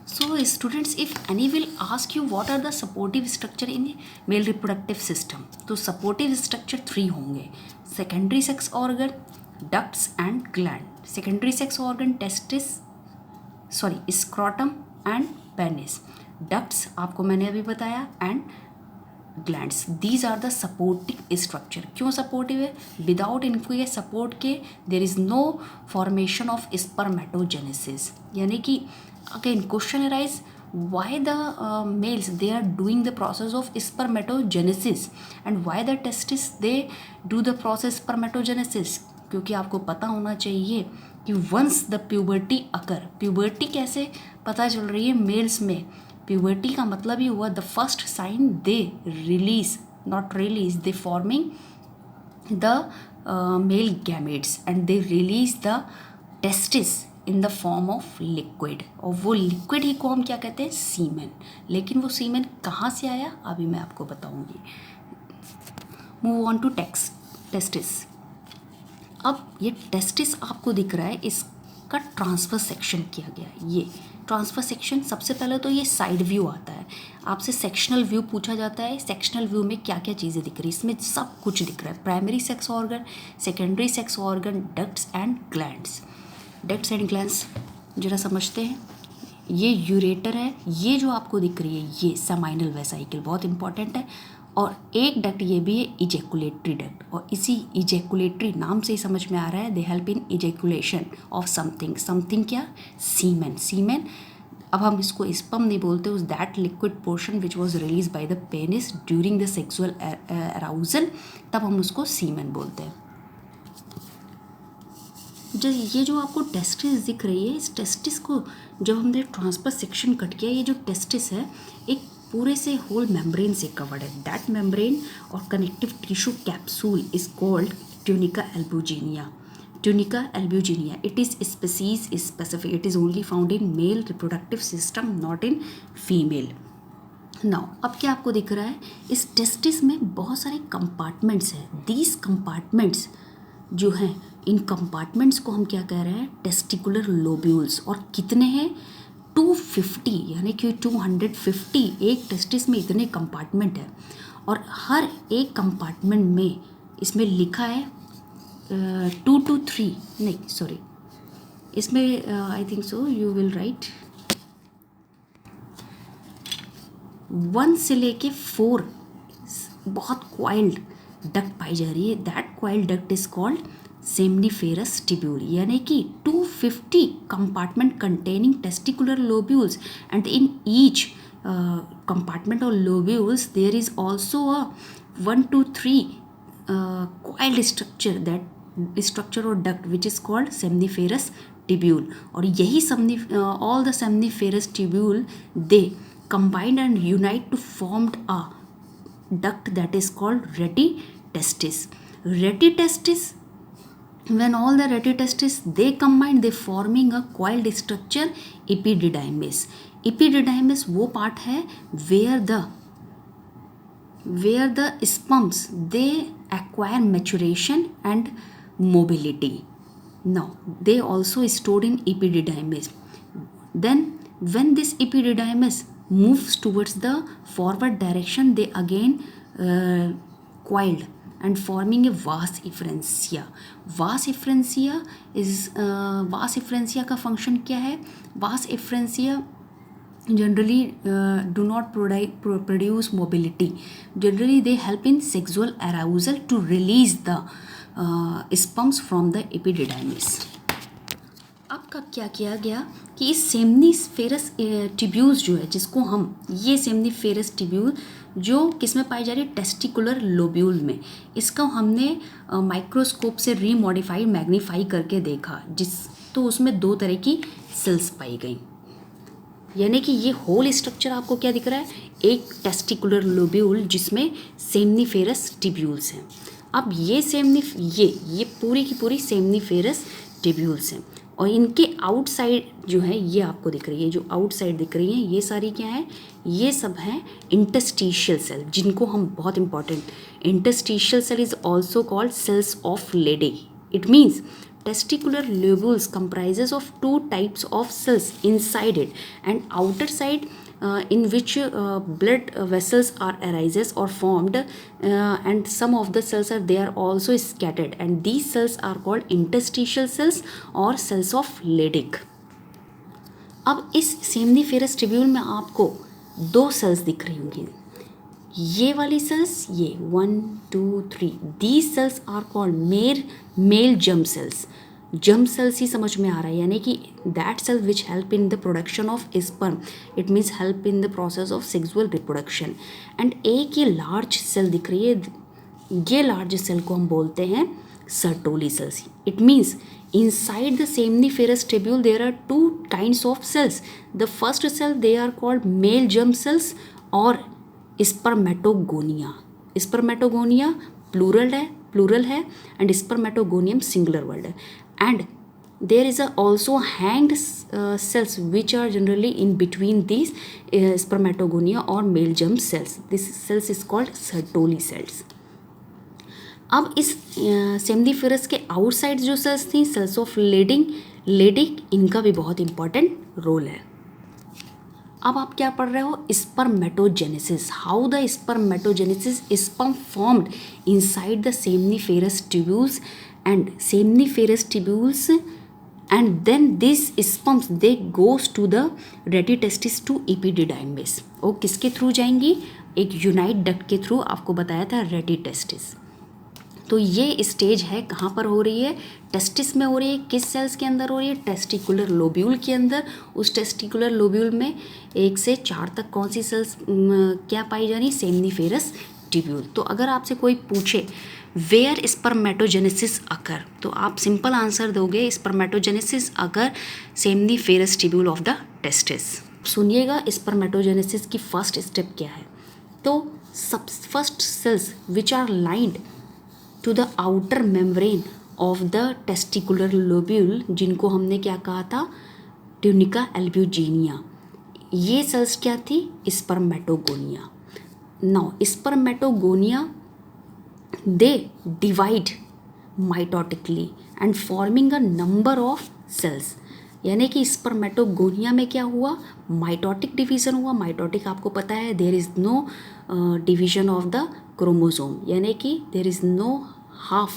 So students, if any will ask you what are the supportive structure in male reproductive system, तो supportive structure 3 होंगे: secondary sex organ, ducts and gland. Secondary sex organ testis, scrotum and penis. Ducts आपको मैंने अभी बताया and glands. These are the supporting structure. क्यों supportive है? Without इनके support के there is no formation of spermatogenesis. यानी कि again question arise, why the males they are doing the process of spermatogenesis and why the testis they do the process spermatogenesis. क्योंकि आपको पता होना चाहिए कि once the puberty occur, puberty कैसे पता चल रही है मेल्स में? प्यूबर्टी का मतलब ही हुआ the first sign they release, not release, they forming the male gametes and they release the testis in the form of liquid. और वो लिक्विड ही को हम क्या कहते हैं? सीमेन. लेकिन वो सीमेन कहाँ से आया अभी मैं आपको बताऊंगी. Move on to testis. अब ये टेस्टिस आपको दिख रहा है, इसका ट्रांसफर सेक्शन किया गया. ये ट्रांसफर सेक्शन, सबसे पहले तो ये साइड व्यू आता है. आपसे सेक्शनल व्यू पूछा जाता है. सेक्शनल व्यू में क्या क्या चीज़ें दिख रही है? इसमें सब कुछ दिख रहा है. Primary sex organ, secondary sex organ, ducts and glands. Ducts and glands जरा समझते हैं. ये यूरेटर है, ये जो आपको दिख रही है ये सेमाइनल वेसाइकल, बहुत इंपॉर्टेंट है. और एक डक्ट ये भी है इजेकुलेटरी डक्ट, और इसी इजेकुलेटरी नाम से ही समझ में आ रहा है they help in ejaculation of something. Something क्या? सीमेन. सीमेन, अब हम इसको स्पर्म नहीं बोलते, उस that liquid portion which was release by the penis during the sexual arousal, तब हम उसको सीमेन बोलते हैं. ये जो आपको टेस्टिस दिख रही है, इस टेस्टिस को जब हमने ट्रांसफर सेक्शन कट किया, ये जो टेस्टिस है एक पूरे से होल मेम्ब्रेन से कवर्ड है. दैट मेम्ब्रेन और connective tissue capsule is called tunica albuginea. Tunica albuginea, it is species specific, it is only found in male reproductive system, not in female. Now अब क्या आपको दिख रहा है? इस टेस्टिस में बहुत सारे कंपार्टमेंट्स हैं. दीज कंपार्टमेंट्स जो हैं, इन कंपार्टमेंट्स को हम क्या कह रहे हैं? Testicular lobules. और कितने हैं? 250, यानी कि 250. एक टेस्टिस में इतने कंपार्टमेंट है, और हर एक कंपार्टमेंट में इसमें लिखा है 2 to 3, नहीं सॉरी, इसमें I think so you will write 1 से लेके 4 बहुत क्वाइल्ड डक्ट पाई जा रही है. That coiled duct is called seminiferous tubule. यानी कि 250 compartment containing testicular lobules, and in each compartment और lobules there is also a 1 to 3 coiled structure, that structure or duct which is called seminiferous tubule. और यही all the seminiferous tubule they combined and unite to form a duct that is called retitestis. Retitestis, when all the retitestis they combine, they forming a coiled structure epididymis. Epididymis वो part है where the sperms they acquire maturation and mobility. Now they also stored in epididymis. Then when this epididymis moves towards the forward direction, they again coiled and forming a vas efferentia. Vas efferentia is vas efferentia का function क्या है? Vas efferentia generally do not produce mobility. Generally they help in sexual arousal to release the sperms from the epididymis. अब का क्या किया गया कि इस सेमनीफेरस ट्यूब्यूल्स जो है, जिसको हम ये सेमनीफेरस ट्यूब्यूल जो किस में पाई जा रही है? टेस्टिकुलर लोब्यूल में. इसका हमने माइक्रोस्कोप से रीमॉडिफाइड मैग्नीफाई करके देखा, तो उसमें 2 तरह की सेल्स पाई गई. यानी कि ये होल स्ट्रक्चर आपको क्या दिख रहा है? एक टेस्टिकुलर लोब्यूल जिसमें सेमनीफेरस ट्यूब्यूल्स हैं. अब ये पूरी की पूरी सेमनीफेरस ट्यूब्यूल्स हैं, और इनके आउटसाइड जो है ये आपको दिख रही है, जो आउटसाइड दिख रही है ये सारी क्या है? ये सब हैं इंटरस्टिशियल सेल, जिनको हम बहुत important, interstitial cell is also called cells of Leydig. It means testicular lobules comprises of two types of cells inside it and outer side in which blood vessels are arises or formed and some of the cells are they are also scattered and these cells are called interstitial cells or cells of Leydig. अब इस seminiferous tubule में आपको दो sales दिख रही होंगी, ये वाली सेल्स, ये 1 2 3, these cells are called male germ cells. Germ cells ही समझ में आ रहा है, यानी कि that cell which help in the production of sperm, it means help in the process of sexual reproduction. And एक ये लार्ज सेल दिख रही है, ये लार्ज सेल को हम बोलते हैं Sertoli cells. It means inside the seminiferous tubule there are two kinds of cells. The first cell they are called male germ cells or spermatogonia. Spermatogonia plural है and spermatogonium singular word है. And there is also hanged cells which are generally in between these spermatogonia or male germ cells. This cells is called Sertoli cells. अब इस seminiferous के outside जो sales थी, sales of Leydig, इनका भी बहुत important role है. अब आप क्या पढ़ रहे हो, spermatogenesis. How the spermatogenesis, sperm formed inside the seminiferous tubules and then these sperms they goes to the retitestis to epididymis. और किसके थ्रू जाएंगी, एक यूनाइट डक्ट के थ्रू, आपको बताया था रेटिटेस्टिस. तो ये स्टेज है कहाँ पर हो रही है, टेस्टिस में हो रही है. किस सेल्स के अंदर हो रही है, टेस्टिकुलर लोब्यूल के अंदर. उस टेस्टिकुलर लोब्यूल में 1 से 4 तक कौन सी सेल्स क्या पाई जा रही, सेमनीफेरस ट्यूब्यूल. तो अगर आपसे कोई पूछे वेयर स्पर्मेटोजेनेसिस अकर, तो आप सिंपल आंसर दोगे spermatogenesis occur seminiferous tubule of the testis. सुनिएगा स्पर्मेटोजेनेसिस की फर्स्ट स्टेप क्या है. तो first cells which are lined to the outer membrane of the testicular lobule, जिनको हमने क्या कहा था, ट्यूनिका एल्ब्यूजिनिया, ये सेल्स क्या थी, spermatogonia. Now spermatogonia they divide mitotically and forming a number of cells. यानी कि स्पर्मेटोगोनिया में क्या हुआ, माइटोटिक डिवीज़न हुआ. माइटोटिक आपको पता है, there is no division of the chromosome, यानी कि there is no half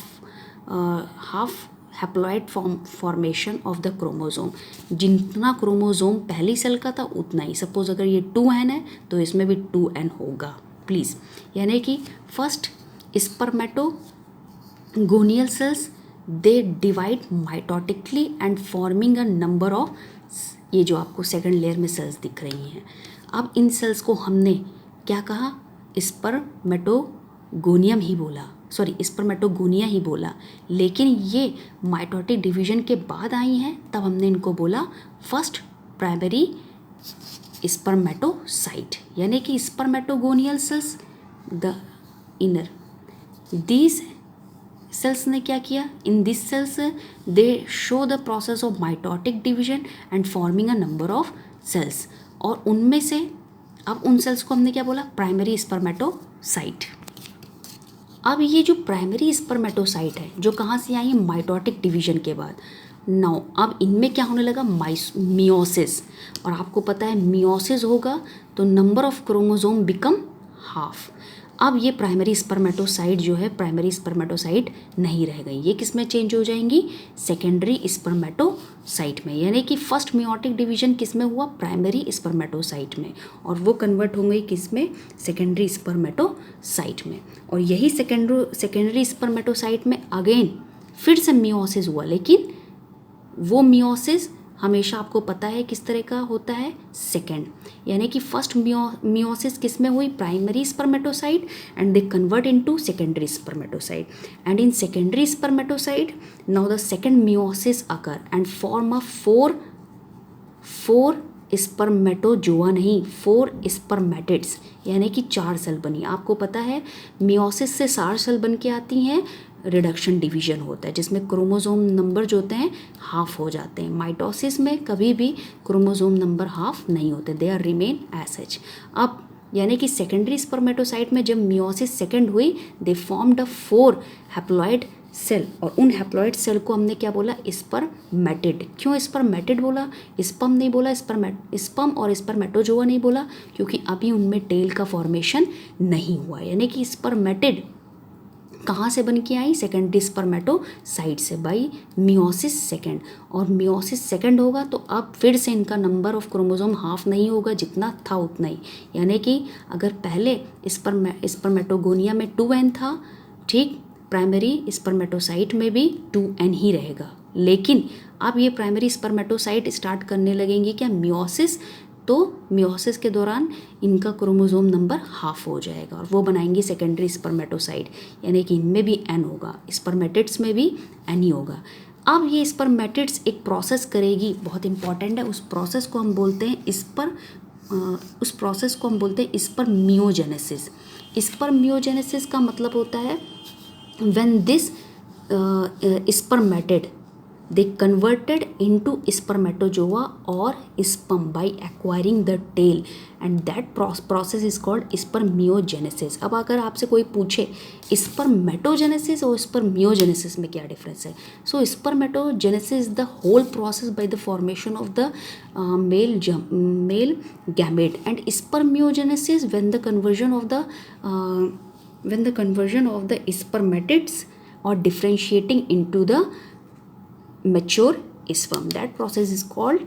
haploid formation of the chromosome. जितना क्रोमोसोम पहली सेल का था उतना ही. सपोज अगर ये 2n है तो इसमें भी 2n होगा प्लीज़. यानी कि first spermatogonial cells they divide mitotically and forming a number of, ये जो आपको सेकंड लेयर में सेल्स दिख रही हैं. अब इन सेल्स को हमने क्या कहा, स्पर्मेटोगोनिया ही बोला, लेकिन ये माइटोटिक डिवीजन के बाद आई हैं, तब हमने इनको बोला फर्स्ट प्राइमरी स्पर्मेटोसाइट. यानी कि spermatogonial cells the inner, these cells ने क्या किया, in this cells they show the process of mitotic division and forming a number of cells. और उनमें से अब उन सेल्स को हमने क्या बोला, प्राइमरी स्पर्मेटोसाइट. अब ये जो प्राइमरी स्पर्मेटोसाइट है, जो कहाँ से आई है, माइटोटिक डिवीजन के बाद. नाउ अब इनमें क्या होने लगा, मियोसिस. और आपको पता है मियोसिस होगा तो number of chromosome become half. अब ये प्राइमरी स्पर्मेटोसाइट जो है, प्राइमरी स्पर्मेटोसाइट नहीं रह गई, ये किस में चेंज हो जाएंगी, सेकेंडरी स्पर्मेटोसाइट में. यानी कि फर्स्ट मियोटिक डिवीजन किस में हुआ, प्राइमरी स्पर्मेटोसाइट में, और वो कन्वर्ट होंगे किस में, सेकेंडरी स्पर्मेटोसाइट में. और यही सेकेंडरी स्पर्मेटोसाइट में अगेन फिर से मियोसिस हुआ, लेकिन वो मियोसिस हमेशा आपको पता है किस तरह का होता है, सेकेंड. यानी कि फर्स्ट मियोसिस किस में हुई, primary spermatocyte, and they convert into secondary spermatocyte. And in secondary spermatocyte now the second meiosis occur and form a four spermatozoa नहीं, 4 स्पर्मेटिड्स, यानी कि 4 सेल बनी. आपको पता है मियोसिस से 4 सेल बन के आती हैं, रिडक्शन डिवीजन होता है जिसमें क्रोमोसोम नंबर जो होते हैं हाफ हो जाते हैं. माइटोसिस में कभी भी क्रोमोसोम नंबर हाफ नहीं होते, they are remain as such. अब यानी कि सेकेंडरी स्पर्मेटोसाइट में जब मियोसिस सेकेंड हुई, they formed a 4 haploid cell, और उन हैप्लॉइड सेल को हमने क्या बोला, स्पर्मेटिड। क्यों स्पर्मेटिड बोला, स्पर्म नहीं बोला, स्पर्म और स्पर्मेटोजोआ नहीं बोला, क्योंकि अभी उनमें टेल का फॉर्मेशन नहीं हुआ। यानी कि स्पर्मेटिड कहाँ से बन के आई, सेकेंडरी स्पर्मेटोसाइट से, बाई मियोसिस सेकेंड। और मियोसिस सेकेंड होगा तो अब फिर से इनका नंबर ऑफ क्रोमोसोम हाफ नहीं होगा, जितना था उतना ही। यानी कि अगर पहले स्पर्मेटोगोनिया में 2n था, ठीक, प्राइमरी स्पर्मेटोसाइट में भी 2n ही रहेगा। लेकिन अब ये प्राइमरी स्पर्मेटोसाइट स्टार्ट करने लगेंगी क्या, मियोसिस, तो मियोसिस के दौरान इनका क्रोमोसोम नंबर हाफ हो जाएगा और वो बनाएंगे सेकेंडरी स्पर्मेटोसाइट। यानी कि इनमें भी n होगा, स्पर्मेटिड्स में भी n ही होगा। अब ये स्पर्मेटिड्स एक प्रोसेस करेगी, बहुत इंपॉर्टेंट है, उस प्रोसेस को हम बोलते हैं स्पर्मियोजेनेसिस। स्पर्मियोजेनेसिस का मतलब होता है when this spermatid they converted into spermatozoa or sperm by acquiring the tail, and that process is called spermiogenesis। अब अगर आपसे कोई पूछे spermatogenesis और spermiogenesis में क्या डिफरेंस है, so spermatogenesis is the whole process by the formation of the male gamete, and spermiogenesis when the conversion of the spermatids or differentiating into the mature sperm, that process is called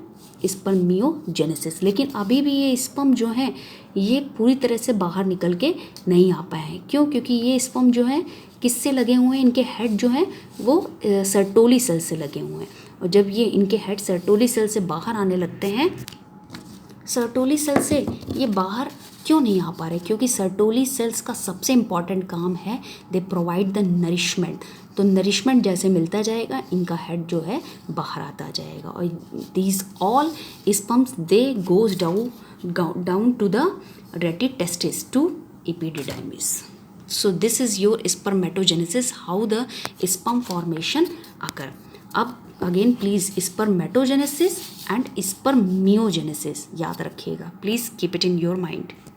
spermiogenesis. लेकिन अभी भी ये sperm जो हैं ये पूरी तरह से बाहर निकल के नहीं आ पाए हैं। क्यों, क्योंकि ये स्पर्म जो हैं किससे लगे हुए हैं, इनके हेड जो हैं वो सर्टोली सेल से लगे हुए हैं, और जब ये इनके हेड सर्टोली सेल से बाहर आने लगते हैं, सर्टोली सेल से ये बाहर क्यों नहीं आ पा रहे, क्योंकि सर्टोली सेल्स का सबसे इम्पॉर्टेंट काम है दे प्रोवाइड द नरिशमेंट। तो नरिशमेंट जैसे मिलता जाएगा इनका हेड जो है बाहर आता जाएगा, और these all sperms they goes down to the rete testis to epididymis. So this is your spermatogenesis, how the sperm formation occur. अब again please spermatogenesis and spermiogenesis याद रखिएगा, please keep it in your mind.